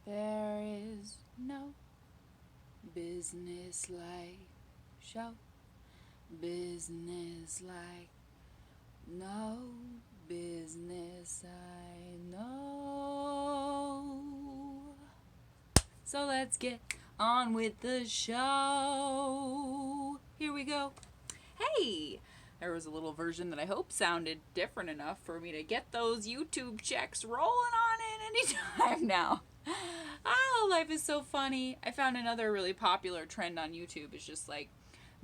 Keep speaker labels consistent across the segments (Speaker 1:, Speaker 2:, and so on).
Speaker 1: There is no business like show business like no business I know. So let's get on with the show. Here we go. Hey! There was a little version that I hope sounded different enough for me to get those YouTube checks rolling on in anytime now. Oh, life is so funny. I found another really popular trend on YouTube is just like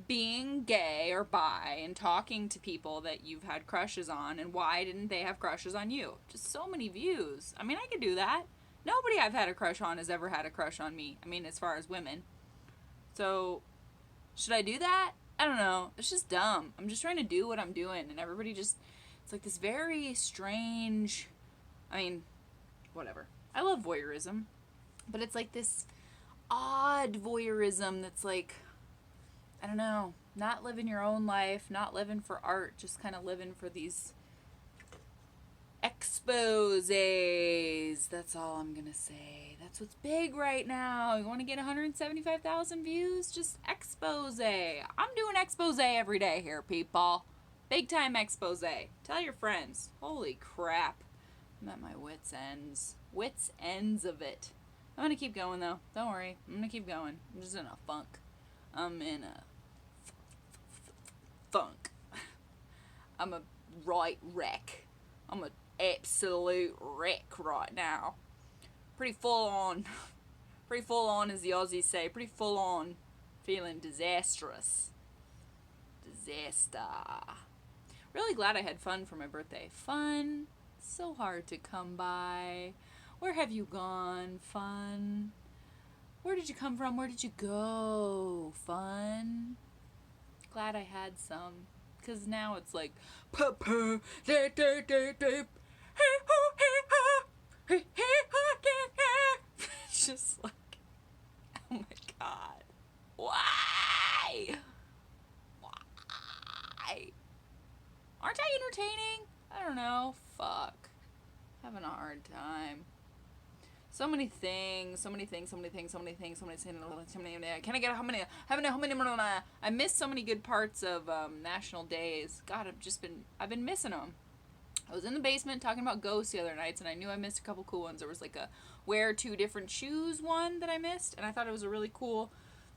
Speaker 1: being gay or bi and talking to people that you've had crushes on and why didn't they have crushes on you. Just so many views. I mean, I could do that. Nobody I've had a crush on has ever had a crush on me. I mean, as far as women. So, should I do that? I don't know. It's just dumb. I'm just trying to do what I'm doing, and everybody just, it's like this very strange, I mean, whatever. I love voyeurism, but it's like this odd voyeurism that's like, I don't know, not living your own life, not living for art, just kind of living for these exposes. That's all I'm gonna say. That's what's big right now. You want to get 175,000 views? Just expose. I'm doing expose every day here, people. Big time expose. Tell your friends. Holy crap. I'm at my wits' ends. Wits' ends of it. I'm gonna keep going though. Don't worry. I'm gonna keep going. I'm just in a funk. I'm in a funk. I'm a right wreck. I'm a absolute wreck right now. Pretty full on. Pretty full on, as the Aussies say. Pretty full on. Feeling disastrous. Disaster. Really glad I had fun for my birthday. Fun. So hard to come by. Where have you gone? Fun. Where did you come from? Where did you go? Fun. Glad I had some. Because now it's like, it's just like, oh my god. Why? Why? Aren't I entertaining? I don't know. Fuck. Having a hard time. So many things. Can I get how many? I missed so many good parts of National Days. God, I've been missing them. I was in the basement talking about ghosts the other nights, and I knew I missed a couple cool ones. There was like a wear 2 different shoes one that I missed, and I thought it was a really cool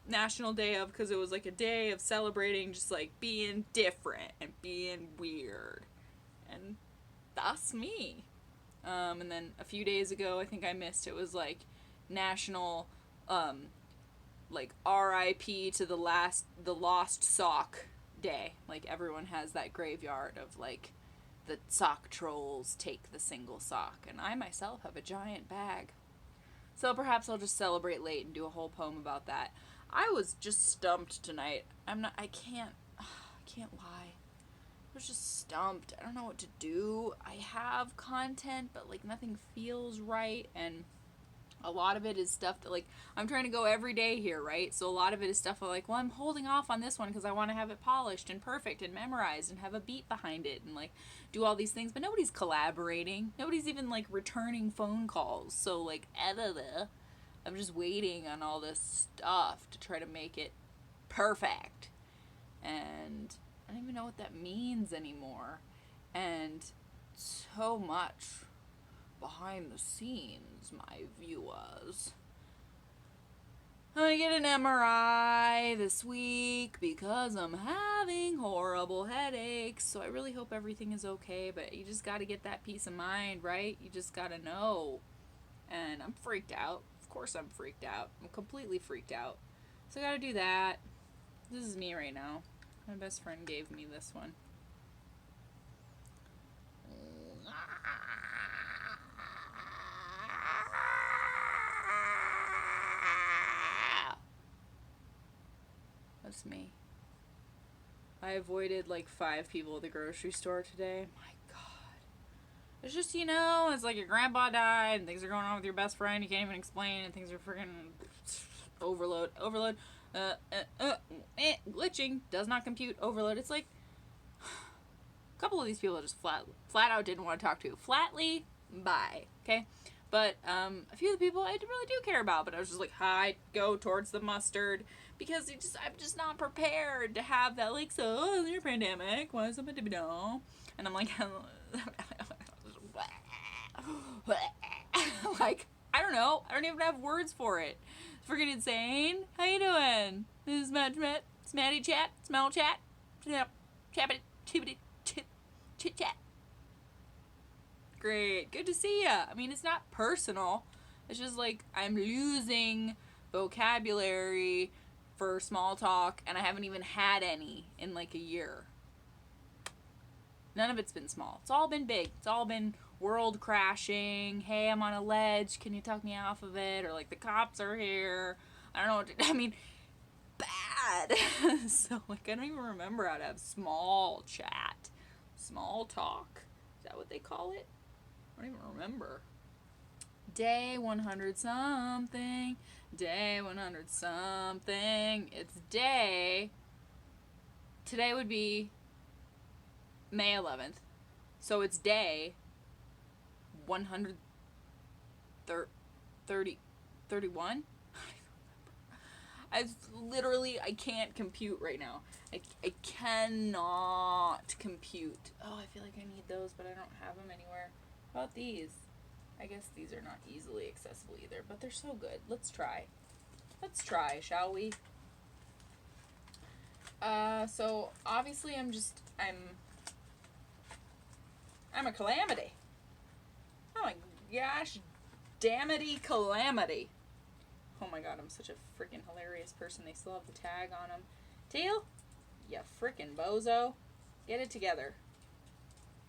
Speaker 1: National Day of, because it was like a day of celebrating just like being different and being weird, and that's me. And then a few days ago, I think I missed, it was like National, like R.I.P. to the Lost Sock Day. Like everyone has that graveyard of like the sock trolls take the single sock, and I myself have a giant bag. So perhaps I'll just celebrate late and do a whole poem about that. I was just stumped tonight. I can't lie. I was just stumped. I don't know what to do. I have content, but like nothing feels right, and a lot of it is stuff that like I'm trying to go every day here, right? So a lot of it is stuff like, well, I'm holding off on this one because I want to have it polished and perfect and memorized and have a beat behind it and like do all these things, but nobody's collaborating. Nobody's even like returning phone calls. So like I'm just waiting on all this stuff to try to make it perfect. And I don't even know what that means anymore. And so much behind the scenes, my viewers. I'm gonna get an MRI this week because I'm having horrible headaches. So I really hope everything is okay, but you just gotta get that peace of mind, right? You just gotta know. And I'm freaked out. Of course I'm freaked out. I'm completely freaked out. So I gotta do that. This is me right now. My best friend gave me this one. That's me. I avoided like 5 people at the grocery store today. My god. It's just, it's like your grandpa died and things are going on with your best friend. You can't even explain, and things are freaking overload. Glitching. Does not compute. Overload. It's like a couple of these people I just flat out didn't want to talk to. Flatly, bye. Okay? But a few of the people I really do care about, but I was just like, hi, go towards the mustard, because I'm just not prepared to have that, like, so, your pandemic, why is somebody to know? And I'm like, like, I don't know, I don't even have words for it. It's freaking insane. How you doing? This is Smatty Chat, Smell Chat, Chappity, Chippity, Chit Chat. Great. Good to see ya. I mean, it's not personal. It's just like I'm losing vocabulary for small talk, and I haven't even had any in like a year. None of it's been small. It's all been big. It's all been world crashing. Hey, I'm on a ledge. Can you talk me off of it? Or like the cops are here. I don't know what to, I mean, bad. So like I don't even remember how to have small chat. Small talk. Is that what they call it? I don't even remember. Day 100 something. Day 100 something. It's day. Today would be May 11th. So it's day 131? I can't compute right now. I cannot compute. Oh, I feel like I need those, but I don't have them anywhere. How about these? I guess these are not easily accessible either, but they're so good. Let's try. Let's try, shall we? So obviously I'm a calamity. Oh my gosh, dammity calamity. Oh my god, I'm such a freaking hilarious person. They still have the tag on them. Teal? Ya freaking bozo. Get it together.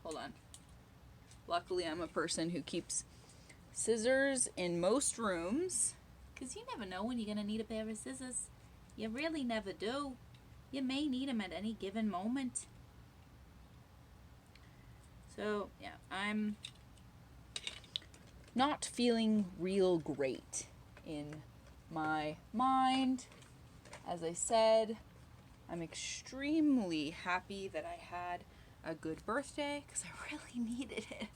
Speaker 1: Hold on. Luckily, I'm a person who keeps scissors in most rooms. Because you never know when you're going to need a pair of scissors. You really never do. You may need them at any given moment. So, yeah, I'm not feeling real great in my mind. As I said, I'm extremely happy that I had a good birthday because I really needed it.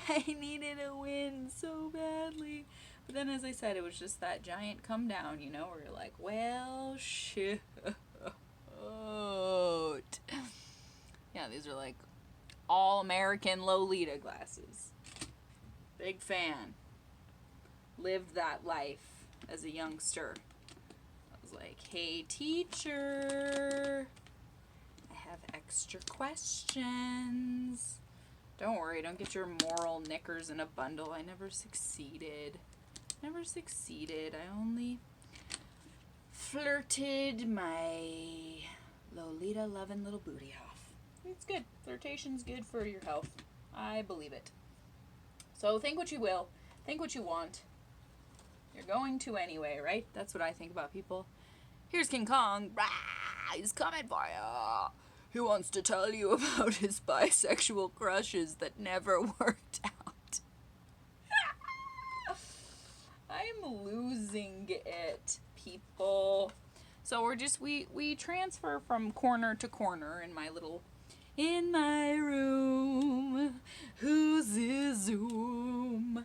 Speaker 1: I needed a win so badly. But then, as I said, it was just that giant come down, you know, where you're like, well, shit. Yeah, these are like all-American Lolita glasses. Big fan. Lived that life as a youngster. I was like, hey, teacher, I have extra questions. Don't worry, don't get your moral knickers in a bundle. I never succeeded. I only flirted my Lolita loving little booty off. It's good. Flirtation's good for your health. I believe it. So think what you will. Think what you want. You're going to anyway, right? That's what I think about people. Here's King Kong. Rah, he's coming for you. He wants to tell you about his bisexual crushes that never worked out. I'm losing it, people. So we transfer from corner to corner in my room. Who's his Zoom?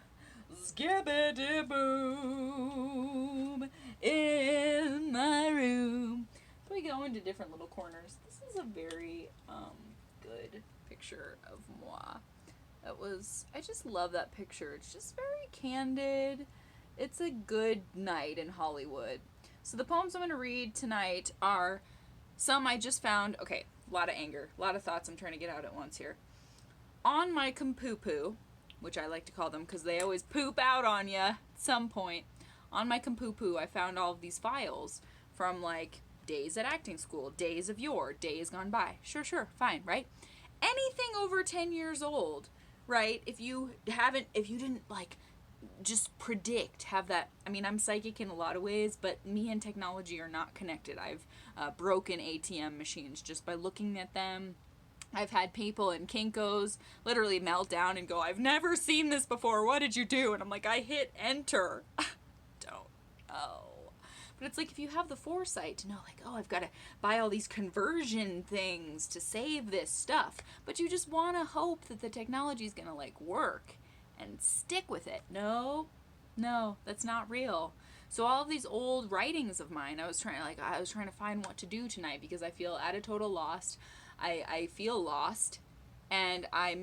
Speaker 1: Skibbity boom. In my room. So we go into different little corners. This is a very good picture of moi. I just love that picture. It's just very candid. It's a good night in Hollywood. So the poems I'm going to read tonight are some I just found. Okay, a lot of anger, a lot of thoughts I'm trying to get out at once here. On my compoo-poo, which I like to call them because they always poop out on you at some point. On my compoo-poo, I found all of these files from like days at acting school, days of yore, days gone by. Sure, fine, right? Anything over 10 years old, right? If you didn't like just predict, have that. I mean, I'm psychic in a lot of ways, but me and technology are not connected. I've broken ATM machines just by looking at them. I've had people in Kinko's literally melt down and go, I've never seen this before. What did you do? And I'm like, I hit enter. Don't know. But it's like if you have the foresight to know, like, oh, I've got to buy all these conversion things to save this stuff. But you just want to hope that the technology is going to, like, work. and stick with it. No, that's not real. So all of these old writings of mine, I was trying to find what to do tonight because I feel at a total lost. I feel lost, and I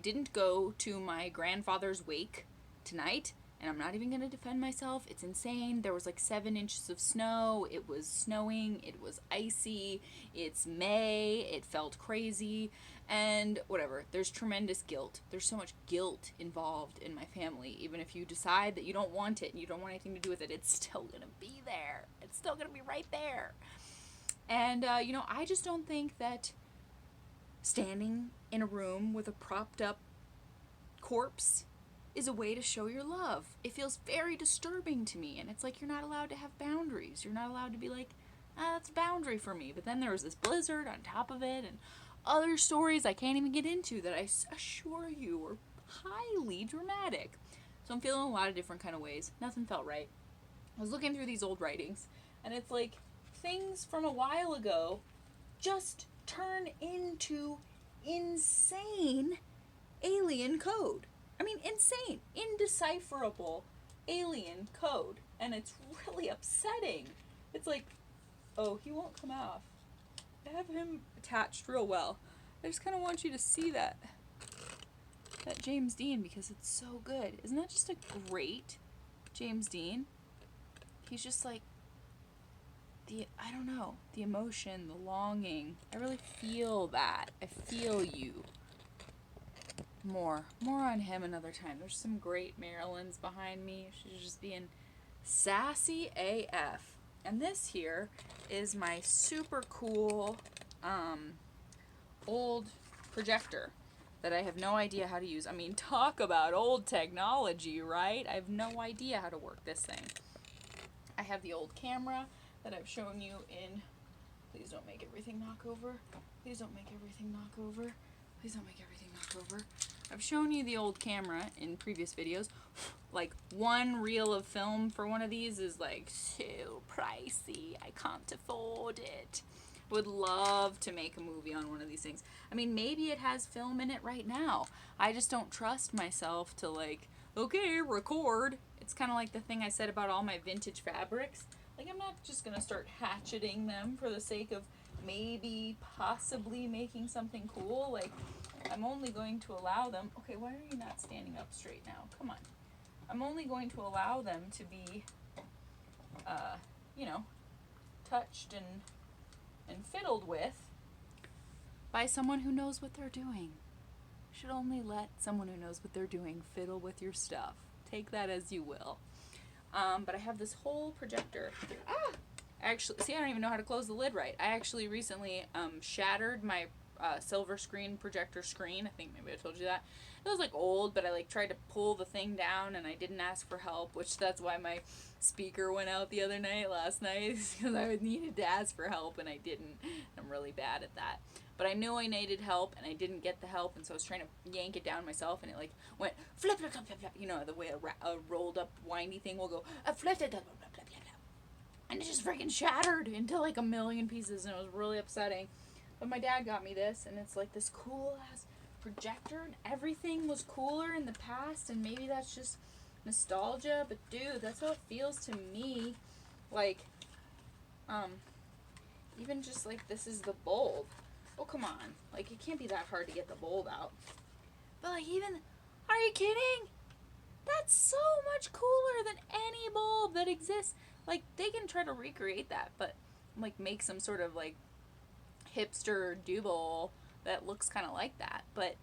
Speaker 1: didn't go to my grandfather's wake tonight, and I'm not even going to defend myself. It's insane. There was like 7 inches of snow. It was snowing. It was icy. It's May. It felt crazy. And whatever. There's tremendous guilt. There's so much guilt involved in my family. Even if you decide that you don't want it and you don't want anything to do with it, it's still going to be there. It's still going to be right there. And, I just don't think that standing in a room with a propped up corpse is a way to show your love. It feels very disturbing to me, and it's like you're not allowed to have boundaries. You're not allowed to be like, that's a boundary for me. But then there was this blizzard on top of it, and other stories I can't even get into that I assure you were highly dramatic. So I'm feeling a lot of different kind of ways. Nothing felt right. I was looking through these old writings, and it's like things from a while ago just turn into insane alien code. I mean, insane, indecipherable alien code. And it's really upsetting. It's like, oh, he won't come off. I have him attached real well. I just kind of want you to see that James Dean because it's so good. Isn't that just a great James Dean? He's just like, I don't know, the emotion, the longing. I really feel that. I feel you. More on him another time. There's some great Marilyns behind me. She's just being sassy AF. And this here is my super cool old projector that I have no idea how to use. I mean, talk about old technology, right? I have no idea how to work this thing. I have the old camera that I've shown you in... Please don't make everything knock over. Please don't make everything knock over. Please don't make everything knock over. I've shown you the old camera in previous videos. Like, one reel of film for one of these is like so pricey. I can't afford it. Would love to make a movie on one of these things. I mean, maybe it has film in it right now. I just don't trust myself to like, okay, record. It's kind of like the thing I said about all my vintage fabrics. Like, I'm not just going to start hatcheting them for the sake of maybe, possibly making something cool. Like, I'm only going to allow them... Okay, why are you not standing up straight now? Come on. I'm only going to allow them to be, touched and fiddled with by someone who knows what they're doing. You should only let someone who knows what they're doing fiddle with your stuff. Take that as you will. But I have this whole projector. Actually, see, I don't even know how to close the lid right. I actually recently shattered my silver screen projector screen. I think maybe I told you that. It was like old, but I like tried to pull the thing down and I didn't ask for help, which that's why my speaker went out the other night, last night, because I needed to ask for help and I didn't. I'm really bad at that. But I knew I needed help and I didn't get the help, and so I was trying to yank it down myself and it like went flip, flip, flip, flip, flip. You know, the way a rolled up windy thing will go flip, flip, flip, flip, flip, flip, flip. And it just freaking shattered into like a million pieces, and it was really upsetting. But my dad got me this, and it's like this cool ass projector, and everything was cooler in the past, and maybe that's just nostalgia, but dude, that's how it feels to me. Like, even just like this is the bulb. Oh, come on. Like, it can't be that hard to get the bulb out. But like, even, are you kidding? That's so much cooler than any bulb that exists. Like, they can try to recreate that, but like make some sort of like hipster doodle that looks kind of like that, but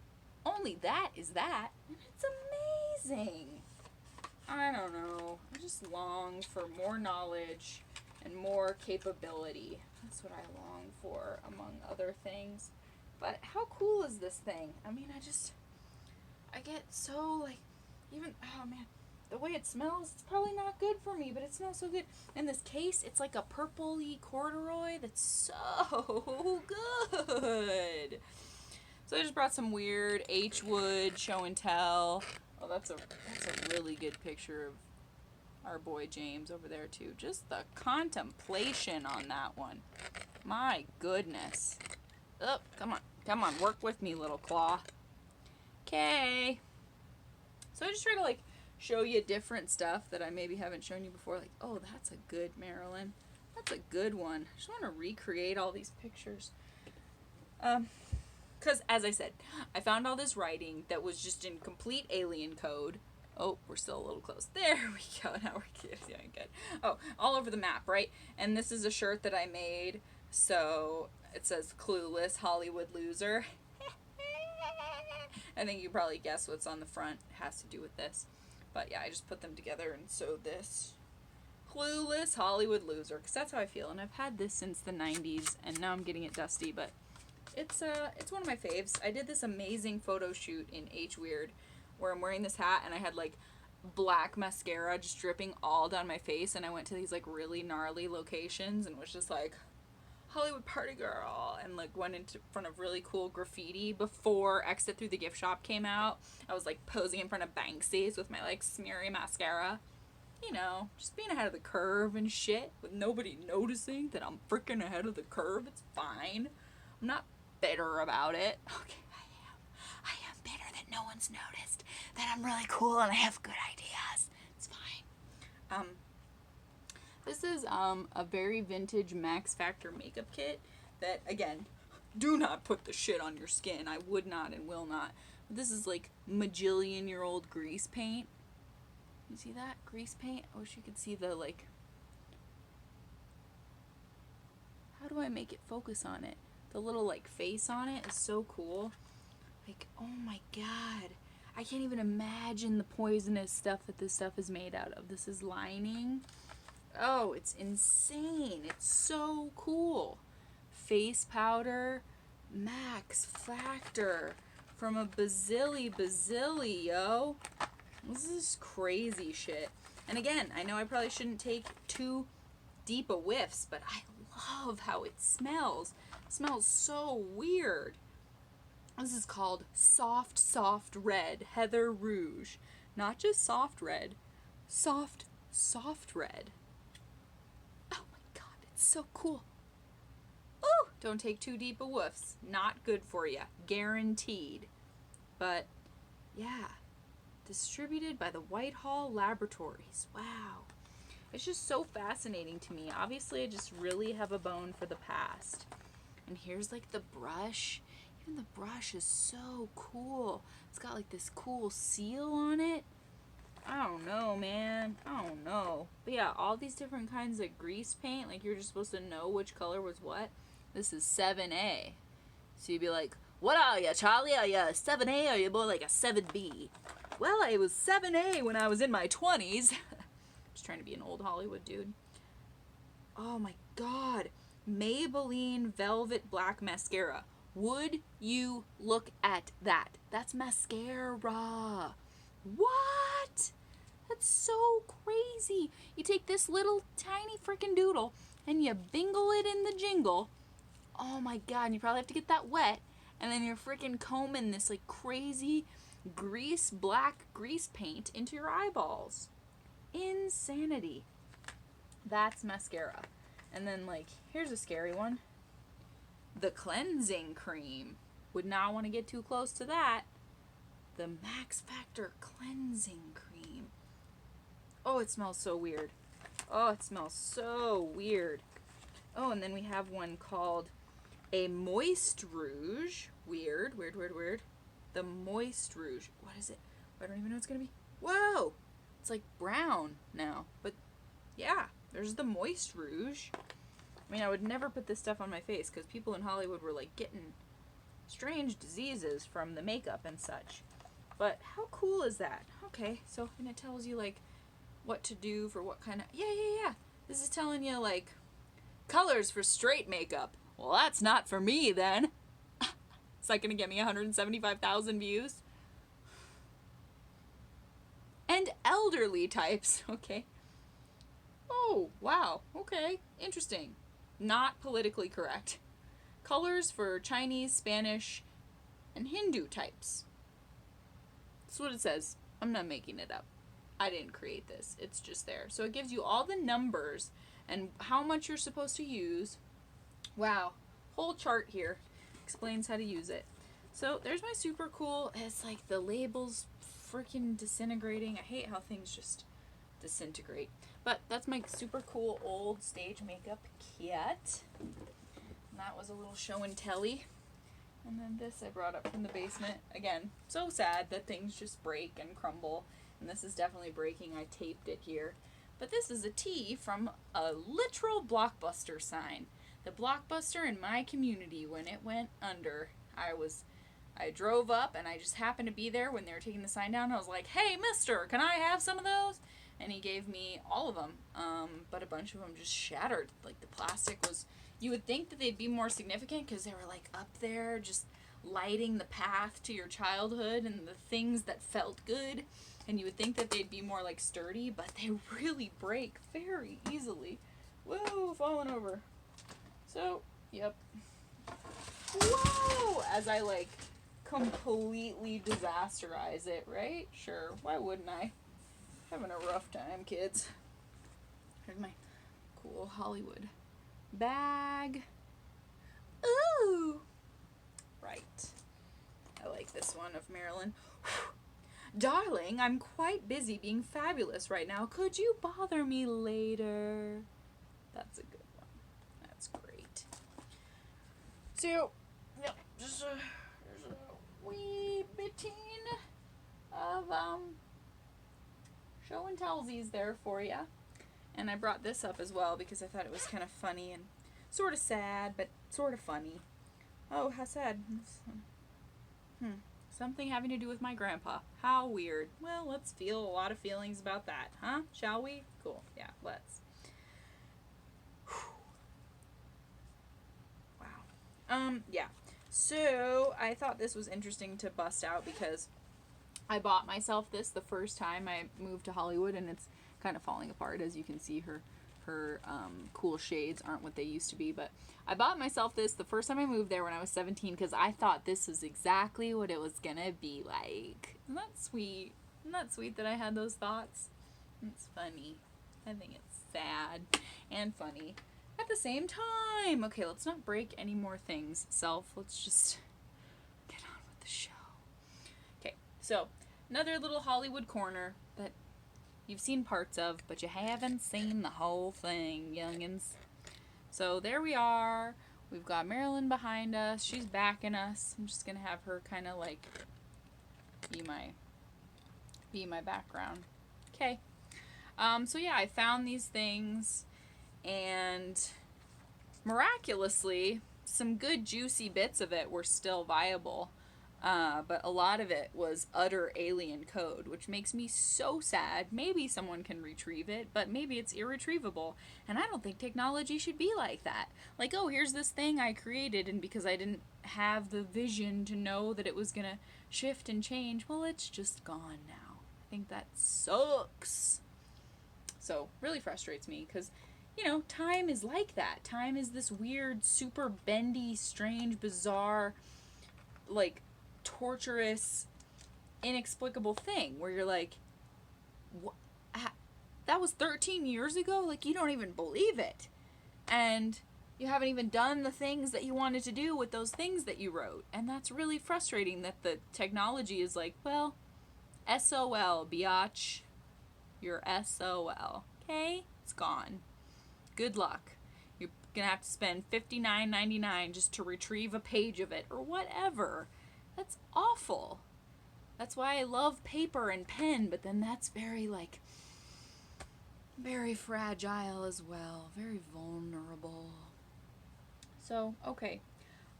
Speaker 1: only that is that, and it's amazing. I don't know. I just long for more knowledge and more capability. That's what I long for, among other things. But how cool is this thing? I mean, I get so, like, even, oh man, the way it smells, it's probably not good for me, but it smells so good. In this case, it's like a purpley corduroy that's so good. So I just brought some weird H Wood show and tell. Oh, that's a really good picture of our boy James over there too. Just the contemplation on that one. My goodness. Oh, come on, work with me, little claw. Okay. So I just try to like show you different stuff that I maybe haven't shown you before. Like, oh, that's a good Marilyn. That's a good one. I just want to recreate all these pictures. Because, as I said, I found all this writing that was just in complete alien code. Oh, we're still a little close. There we go. Now we're doing good. Oh, all over the map, right? And this is a shirt that I made. So it says Clueless Hollywood Loser. I think you probably guess what's on the front. It has to do with this. But yeah, I just put them together and sewed this. Clueless Hollywood Loser. Because that's how I feel. And I've had this since the 90s. And now I'm getting it dusty. But it's one of my faves. I did this amazing photo shoot in H Weird where I'm wearing this hat and I had like black mascara just dripping all down my face, and I went to these like really gnarly locations and was just like Hollywood party girl, and like went into front of really cool graffiti before Exit Through the Gift Shop came out. I was like posing in front of Banksy's with my like smeary mascara, you know, just being ahead of the curve and shit with nobody noticing that I'm freaking ahead of the curve. It's fine. I'm not bitter about it. Okay, I am bitter that no one's noticed that I'm really cool and I have good ideas. It's fine. This is a very vintage Max Factor makeup kit that, again, do not put the shit on your skin. I would not and will not. But this is like majillion-year-old grease paint. You see that? Grease paint? I wish you could see the, like... How do I make it focus on it? The little, like, face on it is so cool. Like, oh my god. I can't even imagine the poisonous stuff that this stuff is made out of. This is lining. Oh, it's insane. It's so cool. Face powder. Max Factor. From a Bazilli, yo. This is crazy shit. And again, I know I probably shouldn't take too deep a whiffs, but I love how it smells. It smells so weird. This is called Soft Red Heather Rouge. Not just soft red. Soft red. Oh my god, it's so cool. Ooh! Don't take too deep a woofs. Not good for you. Guaranteed. But, yeah. Distributed by the Whitehall Laboratories. Wow. It's just so fascinating to me. Obviously, I just really have a bone for the past. And here's like the brush. Even the brush is so cool. It's got like this cool seal on it. I don't know, man. I don't know. But yeah, all these different kinds of grease paint. Like, you're just supposed to know which color was what. This is 7A. So you'd be like, what are you, Charlie? Are you a 7A or are you more like a 7B? Well, I was 7A when I was in my 20s. Just trying to be an old Hollywood dude. Oh my god. Maybelline Velvet Black Mascara. Would you look at that? That's mascara. What? That's so crazy. You take this little tiny freaking doodle and you bingle it in the jingle. Oh my god, and you probably have to get that wet. And then you're freaking combing this like crazy black grease paint into your eyeballs. Insanity. That's mascara. And then like, here's a scary one. The cleansing cream. Would not want to get too close to that. The Max Factor cleansing cream. Oh, it smells so weird. Oh, it smells so weird. Oh, and then we have one called a Moist Rouge. Weird. The Moist Rouge. What is it? I don't even know what it's going to be. Whoa! It's like brown now. But yeah, there's the Moist Rouge. I mean, I would never put this stuff on my face because people in Hollywood were like getting strange diseases from the makeup and such. But how cool is that? Okay, so and it tells you like what to do for what kind of... Yeah. This is telling you like colors for straight makeup. Well, that's not for me then. Is that going to get me 175,000 views? And elderly types. Okay. Oh, wow. Okay. Interesting. Not politically correct. Colors for Chinese, Spanish, and Hindu types. That's what it says. I'm not making it up. I didn't create this. It's just there. So it gives you all the numbers and how much you're supposed to use. Wow. Whole chart here explains how to use it. So there's my super cool. It's like the label's freaking disintegrating. I hate how things just disintegrate. But that's my super cool old stage makeup kit. And that was a little show and telly. And then this I brought up from the basement. Again, so sad that things just break and crumble. And this is definitely breaking. I taped it here. But this is a tee from a literal Blockbuster sign. The Blockbuster in my community, when it went under, I drove up and I just happened to be there when they were taking the sign down. I was like, hey, mister, can I have some of those? And he gave me all of them. But a bunch of them just shattered. Like the plastic was, you would think that they'd be more significant because they were like up there just lighting the path to your childhood and the things that felt good. And you would think that they'd be more like sturdy, but they really break very easily. Whoa, falling over. So, yep. Whoa! As I like completely disasterize it, right? Sure, why wouldn't I? Having a rough time, kids. Here's my cool Hollywood bag. Ooh! Right. I like this one of Marilyn. Darling, I'm quite busy being fabulous right now. Could you bother me later? That's a good one. That's great. So, yeah, just there's a wee bitin of show and tellsies there for you. And I brought this up as well because I thought it was kind of funny and sort of sad, but sort of funny. Oh, how sad. Something having to do with my grandpa. How weird. Well, let's feel a lot of feelings about that, huh? Shall we? Cool. Yeah, let's. Wow. Yeah. So, I thought this was interesting to bust out because I bought myself this the first time I moved to Hollywood, and it's kind of falling apart. As you can see, her cool shades aren't what they used to be, but I bought myself this the first time I moved there when I was 17 because I thought this was exactly what it was gonna be like. Isn't that sweet? Isn't that sweet that I had those thoughts? It's funny. I think it's sad and funny at the same time. Okay, let's not break any more things, self. Let's just get on with the show. Okay, so another little Hollywood corner that you've seen parts of, but you haven't seen the whole thing, youngins. So there we are. We've got Marilyn behind us. She's backing us. I'm just gonna have her kind of like be my background. Okay. So yeah, I found these things, and miraculously, some good juicy bits of it were still viable. But a lot of it was utter alien code, which makes me so sad. Maybe someone can retrieve it, but maybe it's irretrievable. And I don't think technology should be like that. Like, oh, here's this thing I created, and because I didn't have the vision to know that it was gonna shift and change, well, it's just gone now. I think that sucks. So, really frustrates me, because, you know, time is like that. Time is this weird, super bendy, strange, bizarre, like, torturous, inexplicable thing where you're like, that was 13 years ago? Like, you don't even believe it. And you haven't even done the things that you wanted to do with those things that you wrote. And that's really frustrating that the technology is like, well, SOL, biatch. You're SOL. Okay? It's gone. Good luck. You're gonna have to spend $59.99 just to retrieve a page of it or whatever. That's awful. That's why I love paper and pen, but then that's very, like, very fragile as well. Very vulnerable. So, okay.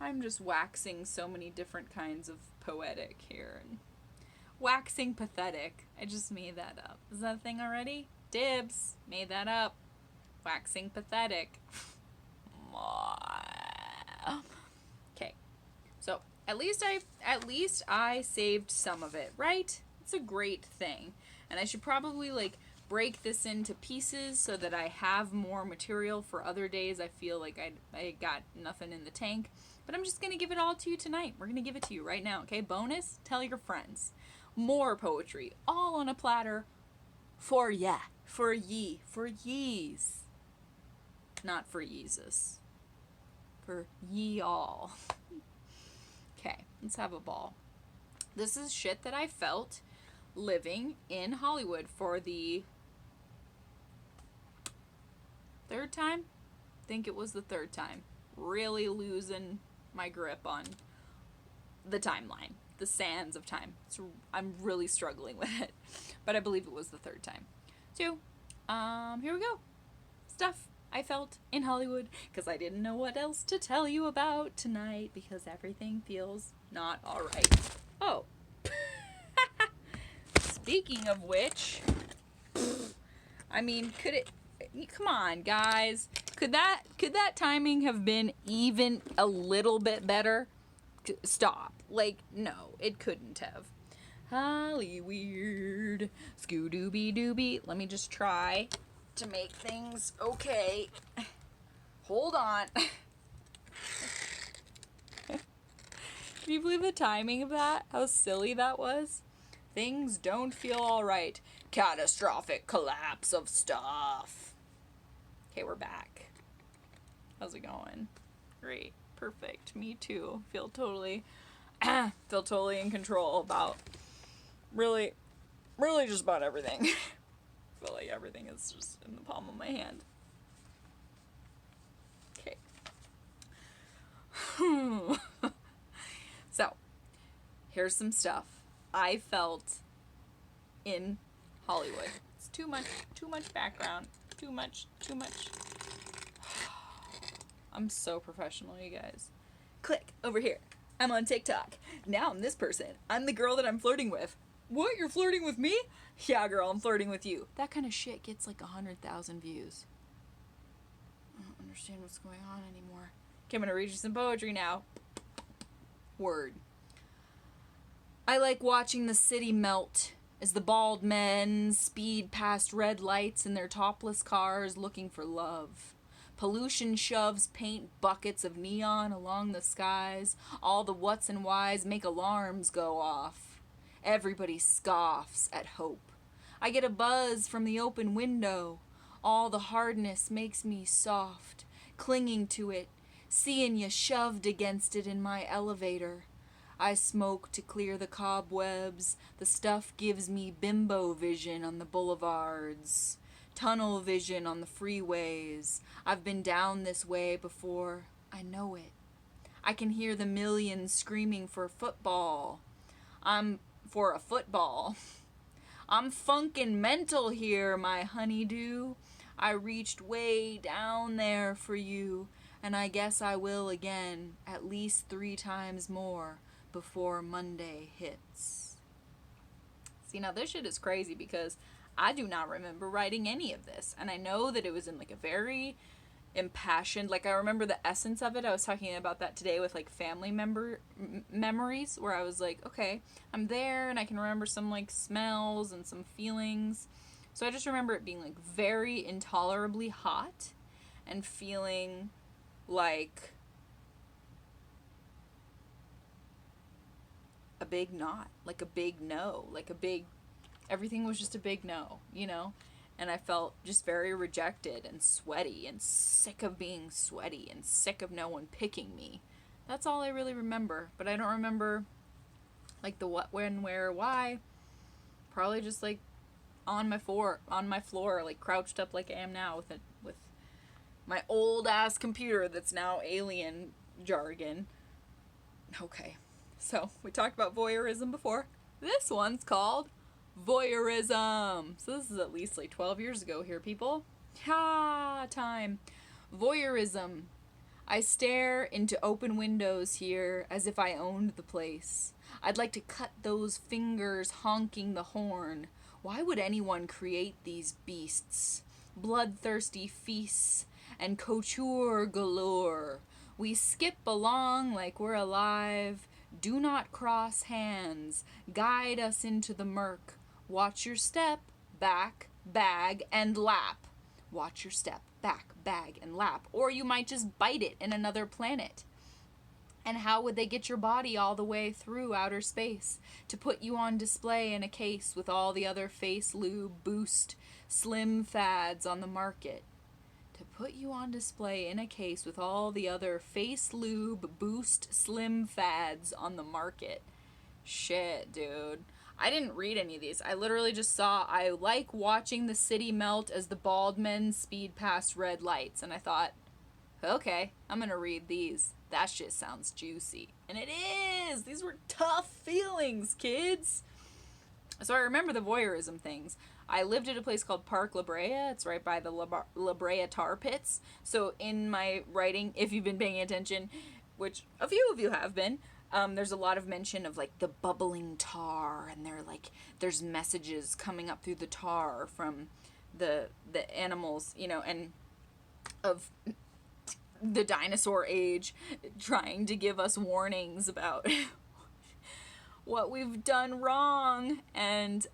Speaker 1: I'm just waxing so many different kinds of poetic here. And waxing pathetic. I just made that up. Is that a thing already? Dibs. Made that up. Waxing pathetic. Okay. So, At least I saved some of it, right? It's a great thing. And I should probably, like, break this into pieces so that I have more material for other days. I feel like I got nothing in the tank. But I'm just going to give it all to you tonight. We're going to give it to you right now, okay? Bonus, tell your friends. More poetry, all on a platter for ya. For ye. For yees. Not for Yeezus. For ye all. Okay, let's have a ball. This is shit that I felt living in Hollywood for the third time. I think it was the third time. Really losing my grip on the timeline, the sands of time. So I'm really struggling with it, but I believe it was the third time. So, here we go. Stuff I felt in Hollywood, because I didn't know what else to tell you about tonight, because everything feels not alright. Oh. Speaking of which, I mean, could it, come on, guys. Could that timing have been even a little bit better? Stop. Like, no, it couldn't have. Hollyweird. Scoo-dooby-dooby. Let me just try to make things okay. Hold on. Can you believe the timing of that? How silly that was? Things don't feel alright. Catastrophic collapse of stuff. Okay, we're back. How's it going? Great. Perfect. Me too. Feel totally in control about really just about everything. Feel like everything is just in the palm of my hand. Okay. So, here's some stuff I felt in Hollywood. It's too much background. Too much. I'm so professional, you guys. Click, over here. I'm on TikTok. Now I'm this person. I'm the girl that I'm flirting with. What, you're flirting with me? Yeah, girl, I'm flirting with you. That kind of shit gets like 100,000 views. I don't understand what's going on anymore. Okay, I'm gonna read you some poetry now. Word. I like watching the city melt as the bald men speed past red lights in their topless cars looking for love. Pollution shoves paint buckets of neon along the skies. All the whats and whys make alarms go off. Everybody scoffs at hope. I get a buzz from the open window. All the hardness makes me soft, clinging to it, seeing you shoved against it in my elevator. I smoke to clear the cobwebs. The stuff gives me bimbo vision on the boulevards. Tunnel vision on the freeways. I've been down this way before. I know it. I can hear the millions screaming for football. I'm for a football. I'm funkin' mental here, my honeydew. I reached way down there for you, and I guess I will again, at least 3 times more before Monday hits. See, now this shit is crazy because I do not remember writing any of this. And I know that it was in like a very impassioned, like I remember the essence of it. I was talking about that today with like family memories where I was like, okay, I'm there and I can remember some like smells and some feelings. So I just remember it being like very intolerably hot and feeling like a big knot, like a big no, like a big, everything was just a big no, you know? And I felt just very rejected and sweaty and sick of being sweaty and sick of no one picking me. That's all I really remember. But I don't remember, like, the what, when, where, why. Probably just, like, on my floor, like, crouched up like I am now with my old-ass computer that's now alien jargon. Okay. So, we talked about voyeurism before. This one's called voyeurism. So this is at least like 12 years ago here, people. Time. Voyeurism. I stare into open windows here as if I owned the place. I'd like to cut those fingers honking the horn. Why would anyone create these beasts? Bloodthirsty feasts and couture galore. We skip along like we're alive. Do not cross hands. Guide us into the murk. Watch your step, back, bag, and lap. Watch your step, back, bag, and lap. Or you might just bite it in another planet. And how would they get your body all the way through outer space to put you on display in a case with all the other face lube, boost, slim fads on the market? To put you on display in a case with all the other face lube, boost, slim fads on the market. Shit, dude. I didn't read any of these. I literally just saw, I like watching the city melt as the bald men speed past red lights. And I thought, okay, I'm going to read these. That shit sounds juicy. And it is! These were tough feelings, kids! So I remember the voyeurism things. I lived at a place called Park La Brea. It's right by the La Brea tar pits. So in my writing, if you've been paying attention, which a few of you have been, there's a lot of mention of like the bubbling tar, and there's messages coming up through the tar from the animals, you know, and of the dinosaur age, trying to give us warnings about what we've done wrong. And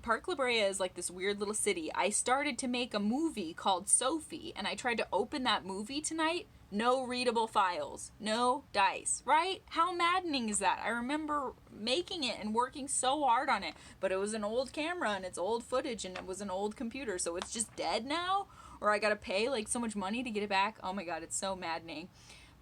Speaker 1: Park La Brea is like this weird little city. I started to make a movie called Sophie, and I tried to open that movie tonight. No readable files, no dice, right? How maddening is that? I remember making it and working so hard on it, but it was an old camera and it's old footage and it was an old computer, so it's just dead now, or I gotta pay like so much money to get it back. Oh my god, it's so maddening.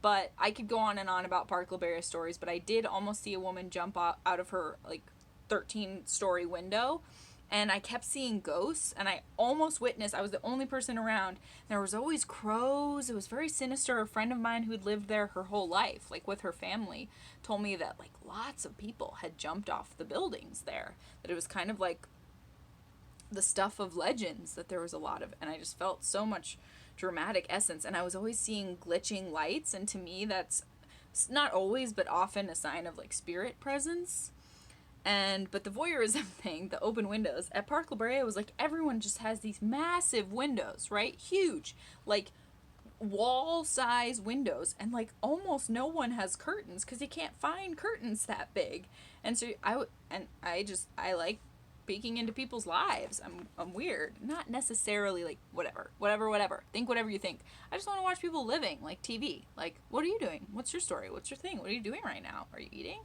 Speaker 1: But I could go on and on about Park La Brea stories, but I did almost see a woman jump out of her like 13-story window, and I kept seeing ghosts, and I almost witnessed, I was the only person around. There was always crows. It was very sinister. A friend of mine who'd lived there her whole life, like with her family, told me that like lots of people had jumped off the buildings there, that it was kind of like the stuff of legends, that there was a lot of, and I just felt so much dramatic essence. And I was always seeing glitching lights, and to me that's not always but often a sign of like spirit presence. But the voyeurism thing, the open windows at Park La Brea was like everyone just has these massive windows, right? Huge, like wall size windows, and like almost no one has curtains because you can't find curtains that big. And so I like peeking into people's lives. I'm weird, not necessarily like whatever. Think whatever you think. I just want to watch people living, like TV. Like, what are you doing? What's your story? What's your thing? What are you doing right now? Are you eating?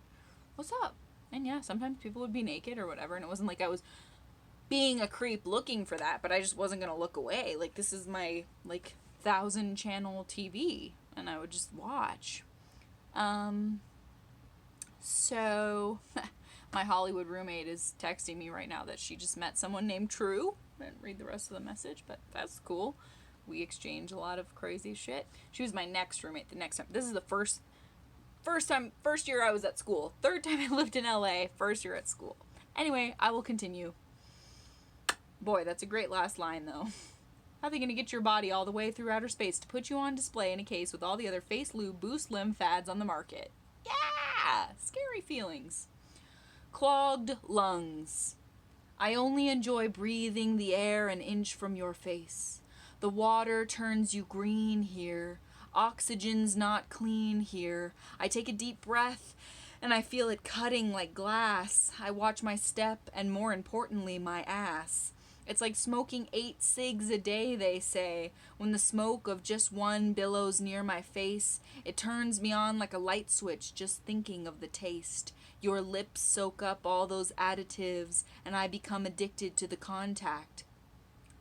Speaker 1: What's up? And yeah, sometimes people would be naked or whatever, and it wasn't like I was being a creep looking for that, but I just wasn't gonna look away. Like, this is my like 1,000-channel TV, and I would just watch. So my Hollywood roommate is texting me right now that she just met someone named True. I didn't read the rest of the message, but that's cool. We exchange a lot of crazy shit. She was my next roommate the next time. This is the first year I was at school. Third time I lived in LA, first year at school. Anyway, I will continue. Boy, that's a great last line though. How are they gonna get your body all the way through outer space to put you on display in a case with all the other face lube boost limb fads on the market? Yeah! Scary feelings. Clogged lungs. I only enjoy breathing the air an inch from your face. The water turns you green here. Oxygen's not clean here. I take a deep breath and I feel it cutting like glass. I watch my step and, more importantly, my ass. It's like smoking 8 cigs a day, they say. When the smoke of just one billows near my face, it turns me on like a light switch just thinking of the taste. Your lips soak up all those additives and I become addicted to the contact.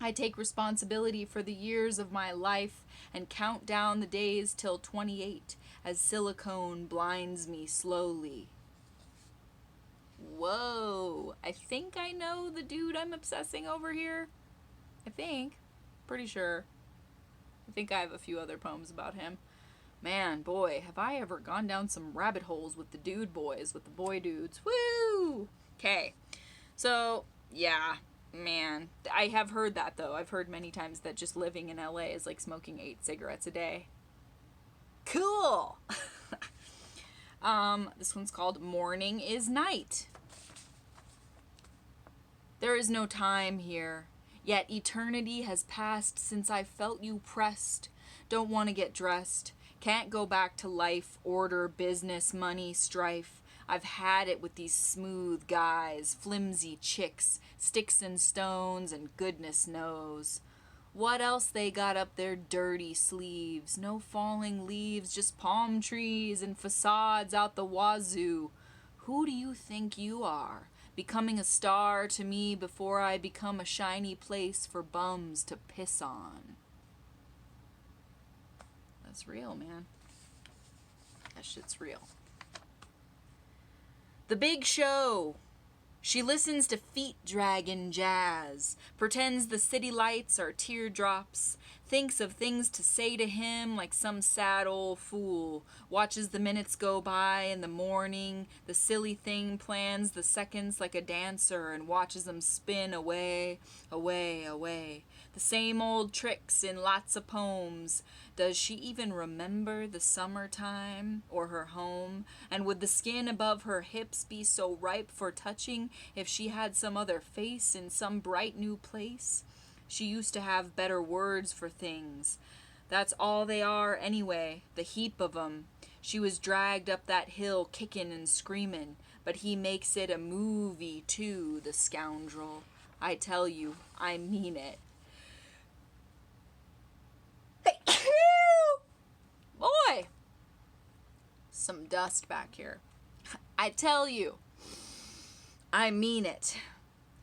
Speaker 1: I take responsibility for the years of my life and count down the days till 28 as silicone blinds me slowly. Whoa, I think I know the dude I'm obsessing over here. I think. Pretty sure. I think I have a few other poems about him. Man, boy, have I ever gone down some rabbit holes with the dude boys, with the boy dudes. Woo! Okay, so, yeah. Man, I have heard that though. I've heard many times that just living in LA is like smoking 8 cigarettes a day. Cool! This one's called Morning is Night. There is no time here, yet eternity has passed since I felt you pressed. Don't want to get dressed. Can't go back to life, order, business, money, strife. I've had it with these smooth guys, flimsy chicks, sticks and stones, and goodness knows what else they got up their dirty sleeves. No falling leaves, just palm trees and facades out the wazoo. Who do you think you are? Becoming a star to me before I become a shiny place for bums to piss on. That's real, man. That shit's real. The Big Show. She listens to feet dragging jazz, pretends the city lights are teardrops, thinks of things to say to him like some sad old fool, watches the minutes go by in the morning, the silly thing plans the seconds like a dancer and watches them spin away, away, away. The same old tricks in lots of poems. Does she even remember the summertime or her home? And would the skin above her hips be so ripe for touching if she had some other face in some bright new place? She used to have better words for things. That's all they are anyway, the heap of 'em. She was dragged up that hill kickin' and screamin', but he makes it a movie too, the scoundrel. I tell you, I mean it. Boy, some dust back here. I tell you, I mean it.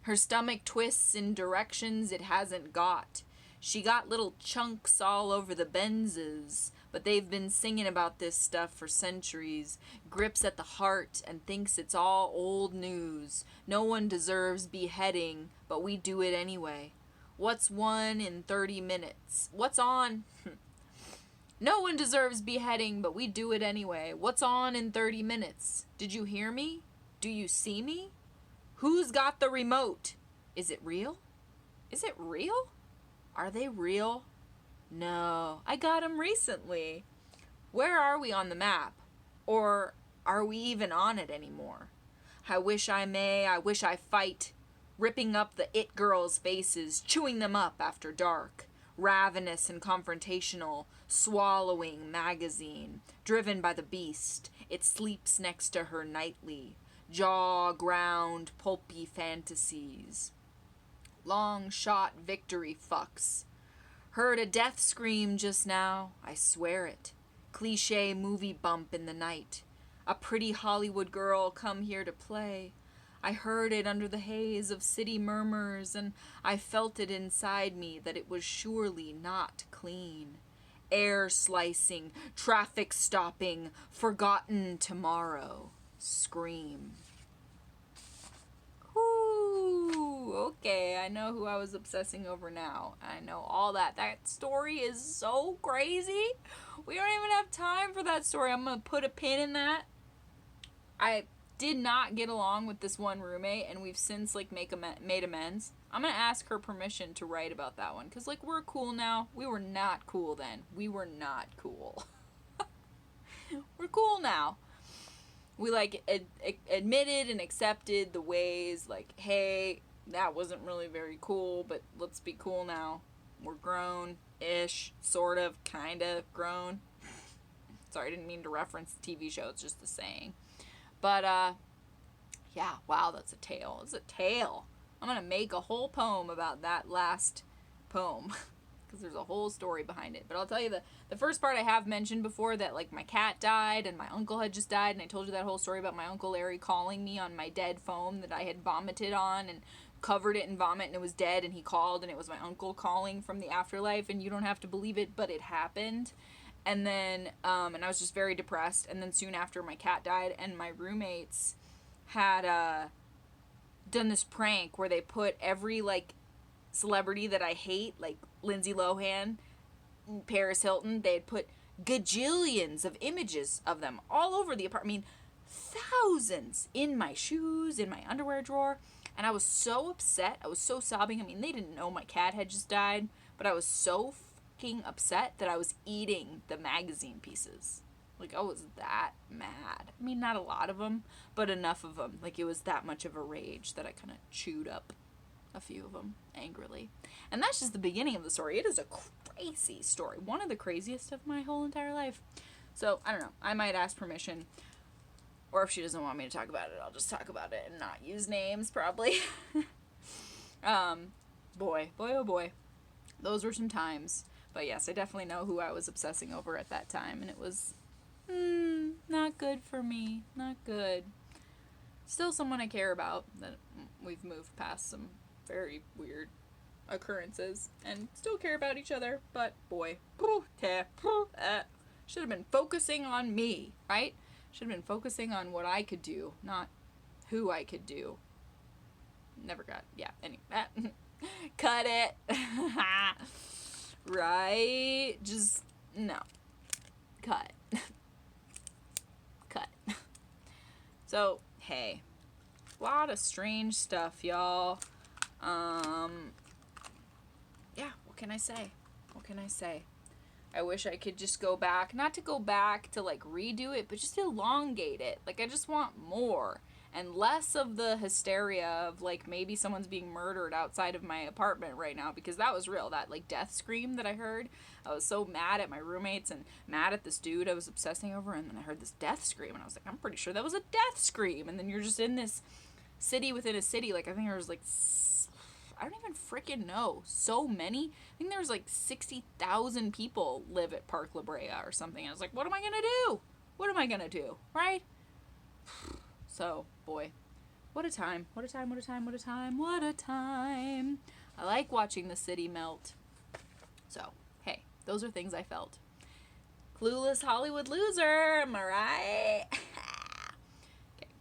Speaker 1: Her stomach twists in directions it hasn't got. She got little chunks all over the Benzes, but they've been singing about this stuff for centuries. Grips at the heart and thinks it's all old news. No one deserves beheading, but we do it anyway. What's 1 in 30 minutes? What's on? No one deserves beheading, but we do it anyway. What's on in 30 minutes? Did you hear me? Do you see me? Who's got the remote? Is it real? Is it real? Are they real? No, I got 'em recently. Where are we on the map? Or are we even on it anymore? I wish I may, I wish I fight, ripping up the it girls' faces, chewing them up after dark. Ravenous and confrontational, swallowing magazine, driven by the beast. It sleeps next to her nightly. Jaw ground, pulpy fantasies. Long shot victory fucks. Heard a death scream just now, I swear it. Cliche movie bump in the night. A pretty Hollywood girl come here to play. I heard it under the haze of city murmurs, and I felt it inside me that it was surely not clean. Air slicing, traffic stopping, forgotten tomorrow. Scream. Ooh, okay, I know who I was obsessing over now. I know all that. That story is so crazy. We don't even have time for that story. I'm going to put a pin in that. I did not get along with this one roommate, and we've since made amends. I'm gonna ask her permission to write about that one, because we're cool now. We were not cool then. We were not cool. We're cool now. We admitted and accepted the ways, hey, that wasn't really very cool, but let's be cool now. We're grown-ish, sort of, kind of grown. Sorry, I didn't mean to reference the TV show. It's just a saying. But, yeah, wow, that's a tale. It's a tale. I'm going to make a whole poem about that last poem. Because there's a whole story behind it. But I'll tell you, the first part I have mentioned before, that, my cat died and my uncle had just died. And I told you that whole story about my Uncle Larry calling me on my dead phone that I had vomited on and covered it in vomit and it was dead. And he called and it was my uncle calling from the afterlife. And you don't have to believe it, but it happened. And then, and I was just very depressed. And then soon after, my cat died, and my roommates had done this prank where they put every, celebrity that I hate, like Lindsay Lohan, Paris Hilton, they had put gajillions of images of them all over the apartment. I mean, thousands in my shoes, in my underwear drawer. And I was so upset. I was so sobbing. I mean, they didn't know my cat had just died, but I was so upset that I was eating the magazine pieces. I was that mad. I mean, not a lot of them, but enough of them. It was that much of a rage that I kind of chewed up a few of them angrily. And that's just the beginning of the story. It is a crazy story. One of the craziest of my whole entire life. So, I don't know. I might ask permission. Or if she doesn't want me to talk about it, I'll just talk about it and not use names, probably. Boy, oh boy. Those were some times. But yes, I definitely know who I was obsessing over at that time, and it was not good for me. Not good. Still someone I care about, that we've moved past some very weird occurrences, and still care about each other, but boy. Should have been focusing on me, right? Should have been focusing on what I could do, not who I could do. never got, yeah, anyway, cut it. Right? Just, no. Cut. Cut. So, hey, a lot of strange stuff, y'all. Yeah, what can I say? What can I say? I wish I could just go back, not to go back to like redo it, but just elongate it. Like, I just want more and less of the hysteria of like maybe someone's being murdered outside of my apartment right now, because that was real. That like death scream that I heard, I was so mad at my roommates and mad at this dude I was obsessing over, and then I heard this death scream and I was like, I'm pretty sure that was a death scream. And then you're just in this city within a city. Like, I think there was like, I don't even freaking know, so many. I think there was like 60,000 people live at Park La Brea or something. I was like, what am I gonna do? What am I gonna do? Right? So, boy, what a time. What a time, what a time, what a time, what a time. I like watching the city melt. So, hey, those are things I felt. Clueless Hollywood loser, am I right? Okay,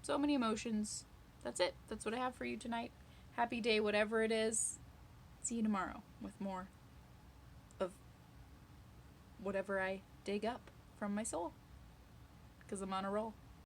Speaker 1: so many emotions. That's it. That's what I have for you tonight. Happy day, whatever it is. See you tomorrow with more of whatever I dig up from my soul. Because I'm on a roll.